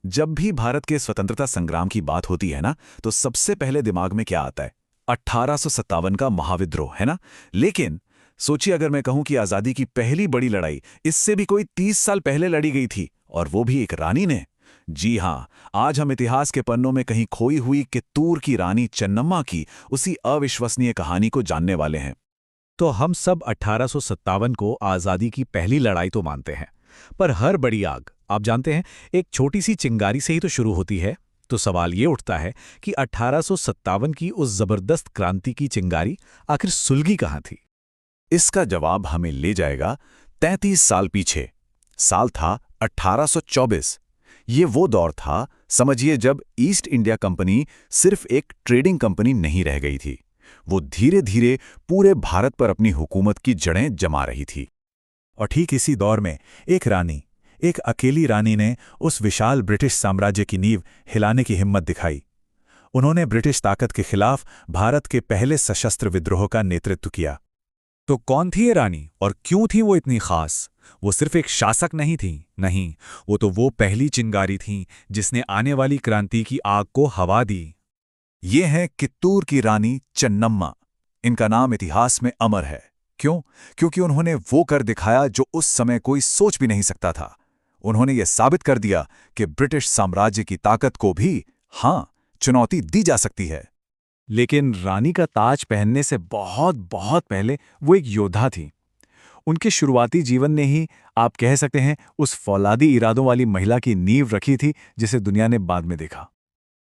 जब भी भारत के स्वतंत्रता संग्राम की बात होती है ना, तो सबसे पहले दिमाग में क्या आता है? 1857 का महाविद्रोह, है ना? लेकिन सोचिए, अगर मैं कहूं कि आजादी की पहली बड़ी लड़ाई इससे भी कोई 30 साल पहले लड़ी गई थी, और वो भी एक रानी ने। जी हां, आज हम इतिहास के पन्नों में कहीं खोई हुई कित्तूर की रानी चन्नम्मा की उसी अविश्वसनीय कहानी को जानने वाले हैं। तो हम सब 1857 को आज़ादी की पहली लड़ाई तो मानते हैं, पर हर बड़ी आग, आप जानते हैं, एक छोटी सी चिंगारी से ही तो शुरू होती है। तो सवाल ये उठता है कि 1857 की उस जबरदस्त क्रांति की चिंगारी आखिर सुलगी कहाँ थी? इसका जवाब हमें ले जाएगा 33 साल पीछे। साल था 1824। ये वो दौर था, समझिए, जब ईस्ट इंडिया कंपनी सिर्फ एक ट्रेडिंग कंपनी नहीं रह गई थी। वो धीरे धीरे पूरे भारत पर अपनी हुकूमत की जड़ें जमा रही थी। और ठीक इसी दौर में एक रानी, एक अकेली रानी ने उस विशाल ब्रिटिश साम्राज्य की नींव हिलाने की हिम्मत दिखाई। उन्होंने ब्रिटिश ताकत के खिलाफ भारत के पहले सशस्त्र विद्रोह का नेतृत्व किया। तो कौन थी ये रानी और क्यों थी वो इतनी खास? वो सिर्फ एक शासक नहीं थी, नहीं, वो तो वो पहली चिंगारी थी जिसने आने वाली क्रांति की आग को हवा दी। ये है कित्तूर की रानी चन्नम्मा। इनका नाम इतिहास में अमर है। क्यों? क्योंकि उन्होंने वो कर दिखाया जो उस समय कोई सोच भी नहीं सकता था। उन्होंने ये साबित कर दिया कि ब्रिटिश साम्राज्य की ताकत को भी, हाँ, चुनौती दी जा सकती है। लेकिन रानी का ताज पहनने से बहुत बहुत पहले वो एक योद्धा थी। उनके शुरुआती जीवन ने ही, आप कह सकते हैं, उस फौलादी इरादों वाली महिला की नींव रखी थी जिसे दुनिया ने बाद में देखा।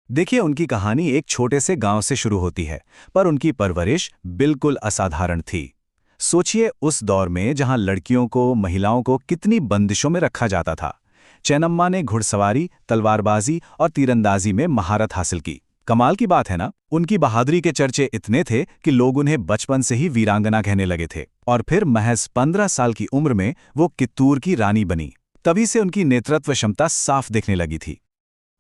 देखिए, उनकी कहानी एक छोटे से गांव से शुरू होती है, पर उनकी परवरिश बिल्कुल असाधारण थी। सोचिए, उस दौर में जहां लड़कियों को, महिलाओं को कितनी बंदिशों में रखा जाता था। चन्नम्मा ने घुड़सवारी, तलवारबाजी और तीरंदाजी में महारत हासिल की। कमाल की बात है ना, उनकी बहादुरी के चर्चे इतने थे कि लोग उन्हें बचपन से ही वीरांगना कहने लगे थे। और फिर महज 15 साल की उम्र में वो कित्तूर की रानी बनी। तभी से उनकी नेतृत्व क्षमता साफ दिखने लगी थी।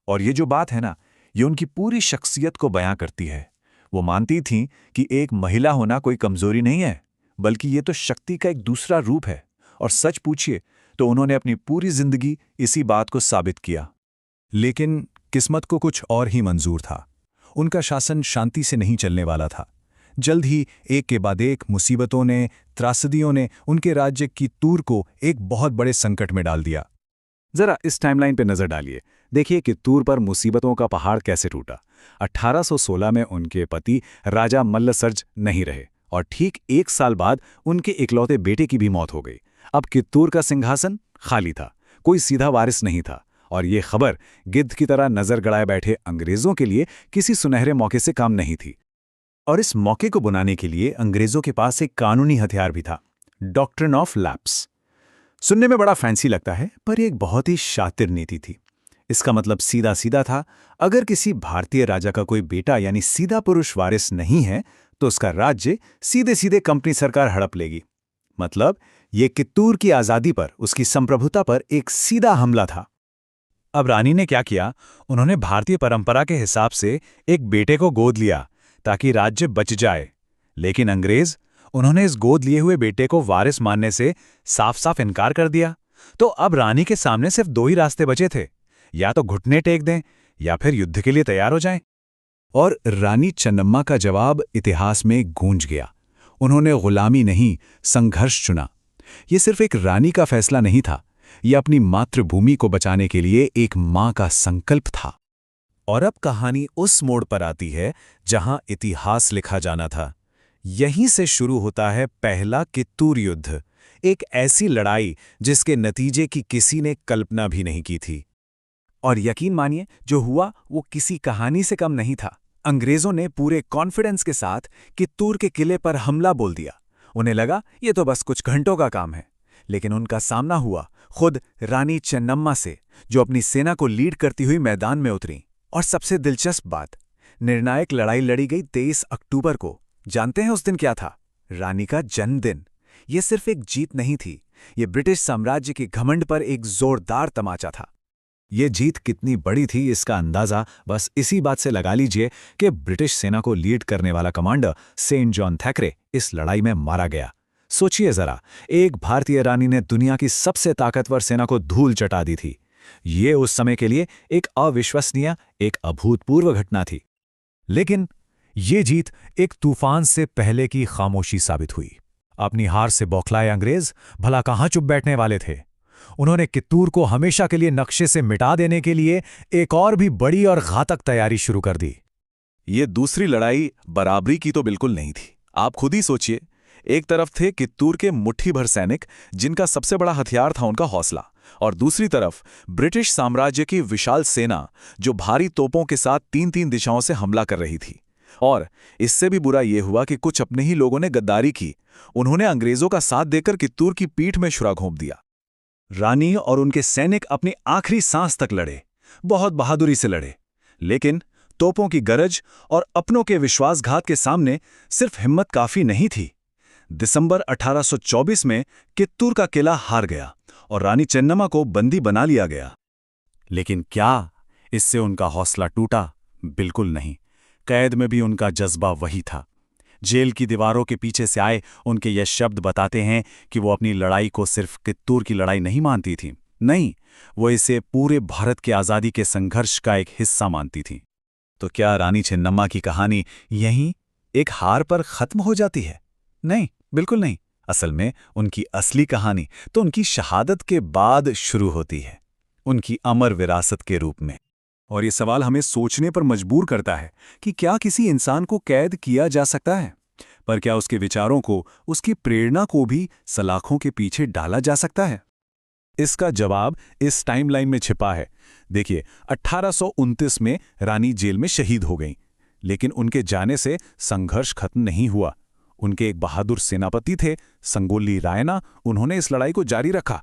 और ये जो बात है ना, ये उनकी पूरी शख्सियत को बयां करती है। वो मानती थीं कि एक महिला होना कोई कमजोरी नहीं है, बल्कि ये तो शक्ति का एक दूसरा रूप है। और सच पूछिए तो उन्होंने अपनी पूरी जिंदगी इसी बात को साबित किया। लेकिन किस्मत को कुछ और ही मंजूर था। उनका शासन शांति से नहीं चलने वाला था। जल्द ही एक के बाद एक मुसीबतों ने, त्रासदियों ने उनके राज्य कित्तूर को एक बहुत बड़े संकट में डाल दिया। जरा इस टाइमलाइन पे नजर डालिए। देखिए कित्तूर पर मुसीबतों का पहाड़ कैसे टूटा। 1816 में उनके पति राजा मल्लसर्ज नहीं रहे, और ठीक 1 साल बाद उनके इकलौते बेटे की भी मौत हो गई। अब कित्तूर का सिंहासन खाली था, कोई सीधा वारिस नहीं था। और ये खबर गिद्ध की तरह नजर गड़ाए बैठे अंग्रेजों के लिए किसी सुनहरे मौके से काम नहीं थी। और इस मौके को बुनाने के लिए अंग्रेजों के पास एक कानूनी हथियार भी था, डॉक्ट्रिन ऑफ लैप्स। सुनने में बड़ा फैंसी लगता है, पर एक बहुत ही शातिर नीति थी। इसका मतलब सीधा सीधा था, अगर किसी भारतीय राजा का कोई बेटा यानी सीधा पुरुष वारिस नहीं है, तो उसका राज्य सीधे सीधे कंपनी सरकार हड़प लेगी। मतलब ये कित्तूर की आज़ादी पर, उसकी संप्रभुता पर एक सीधा हमला था। अब रानी ने क्या किया? उन्होंने भारतीय परंपरा के हिसाब से एक बेटे को गोद लिया ताकि राज्य बच जाए। लेकिन अंग्रेज, उन्होंने इस गोद लिए हुए बेटे को वारिस मानने से साफ साफ इनकार कर दिया। तो अब रानी के सामने सिर्फ 2 ही रास्ते बचे थे, या तो घुटने टेक दें या फिर युद्ध के लिए तैयार हो जाएं। और रानी चन्नम्मा का जवाब इतिहास में गूंज गया। उन्होंने गुलामी नहीं, संघर्ष चुना। ये सिर्फ एक रानी का फैसला नहीं था, यह अपनी मातृभूमि को बचाने के लिए एक मां का संकल्प था। और अब कहानी उस मोड़ पर आती है जहां इतिहास लिखा जाना था। यहीं से शुरू होता है पहला कित्तूर युद्ध, एक ऐसी लड़ाई जिसके नतीजे की किसी ने कल्पना भी नहीं की थी। और यकीन मानिए, जो हुआ वो किसी कहानी से कम नहीं था। अंग्रेजों ने पूरे कॉन्फिडेंस के साथ कित्तूर के किले पर हमला बोल दिया। उन्हें लगा ये तो बस कुछ घंटों का काम है। लेकिन उनका सामना हुआ खुद रानी चन्नम्मा से, जो अपनी सेना को लीड करती हुई मैदान में उतरी। और सबसे दिलचस्प बात, निर्णायक लड़ाई लड़ी गई 23 अक्टूबर को। जानते हैं उस दिन क्या था? रानी का जन्मदिन। ये सिर्फ एक जीत नहीं थी, ये ब्रिटिश साम्राज्य के घमंड पर एक जोरदार तमाचा था। ये जीत कितनी बड़ी थी, इसका अंदाजा बस इसी बात से लगा लीजिए कि ब्रिटिश सेना को लीड करने वाला कमांडर सेंट जॉन थैकरे इस लड़ाई में मारा गया। सोचिए जरा, एक भारतीय रानी ने दुनिया की सबसे ताकतवर सेना को धूल चटा दी थी। ये उस समय के लिए एक अविश्वसनीय, एक अभूतपूर्व घटना थी। लेकिन ये जीत एक तूफान से पहले की खामोशी साबित हुई। अपनी हार से बौखलाए अंग्रेज भला कहाँ चुप बैठने वाले थे। उन्होंने कित्तूर को हमेशा के लिए नक्शे से मिटा देने के लिए एक और भी बड़ी और घातक तैयारी शुरू कर दी। ये दूसरी लड़ाई बराबरी की तो बिल्कुल नहीं थी। आप खुद ही सोचिए, एक तरफ थे कित्तूर के मुट्ठी भर सैनिक जिनका सबसे बड़ा हथियार था उनका हौसला, और दूसरी तरफ ब्रिटिश साम्राज्य की विशाल सेना जो भारी तोपों के साथ 3-3 दिशाओं से हमला कर रही थी। और इससे भी बुरा यह हुआ कि कुछ अपने ही लोगों ने गद्दारी की। उन्होंने अंग्रेजों का साथ देकर कित्तूर की पीठ में छुरा घोंप दिया। रानी और उनके सैनिक अपनी आखिरी सांस तक लड़े, बहुत बहादुरी से लड़े, लेकिन तोपों की गरज और अपनों के विश्वासघात के सामने सिर्फ हिम्मत काफी नहीं थी। दिसंबर 1824 में कित्तूर का किला हार गया और रानी चेन्नम्मा को बंदी बना लिया गया। लेकिन क्या इससे उनका हौसला टूटा? बिल्कुल नहीं। कैद में भी उनका जज्बा वही था। जेल की दीवारों के पीछे से आए उनके ये शब्द बताते हैं कि वो अपनी लड़ाई को सिर्फ कित्तूर की लड़ाई नहीं मानती थी, नहीं, वो इसे पूरे भारत के आज़ादी के संघर्ष का एक हिस्सा मानती थी। तो क्या रानी चेन्नम्मा की कहानी यहीं एक हार पर खत्म हो जाती है? नहीं, बिल्कुल नहीं। असल में उनकी असली कहानी तो उनकी शहादत के बाद शुरू होती है, उनकी अमर विरासत के रूप में। और ये सवाल हमें सोचने पर मजबूर करता है कि क्या किसी इंसान को कैद किया जा सकता है, पर क्या उसके विचारों को, उसकी प्रेरणा को भी सलाखों के पीछे डाला जा सकता है? इसका जवाब इस टाइमलाइन में छिपा है। देखिए, 1829 में रानी जेल में शहीद हो गईं, लेकिन उनके जाने से संघर्ष खत्म नहीं हुआ। उनके एक बहादुर सेनापति थे, संगोली रायना, उन्होंने इस लड़ाई को जारी रखा।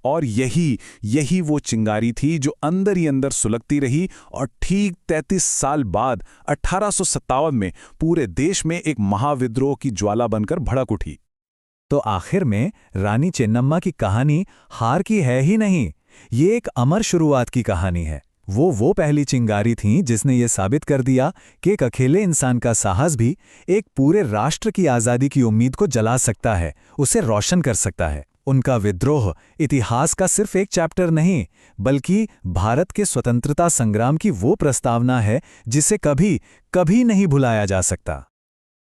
और यही वो चिंगारी थी जो अंदर ही अंदर सुलगती रही और ठीक 33 साल बाद 1857 में पूरे देश में एक महाविद्रोह की ज्वाला बनकर भड़क उठी। तो आखिर में रानी चेन्नम्मा की कहानी हार की है ही नहीं, ये एक अमर शुरुआत की कहानी है। वो पहली चिंगारी थी जिसने ये साबित कर दिया कि एक अकेले इंसान का साहस भी एक पूरे राष्ट्र की आज़ादी की उम्मीद को जला सकता है, उसे रोशन कर सकता है। उनका विद्रोह इतिहास का सिर्फ एक चैप्टर नहीं, बल्कि भारत के स्वतंत्रता संग्राम की वो प्रस्तावना है जिसे कभी नहीं भुलाया जा सकता।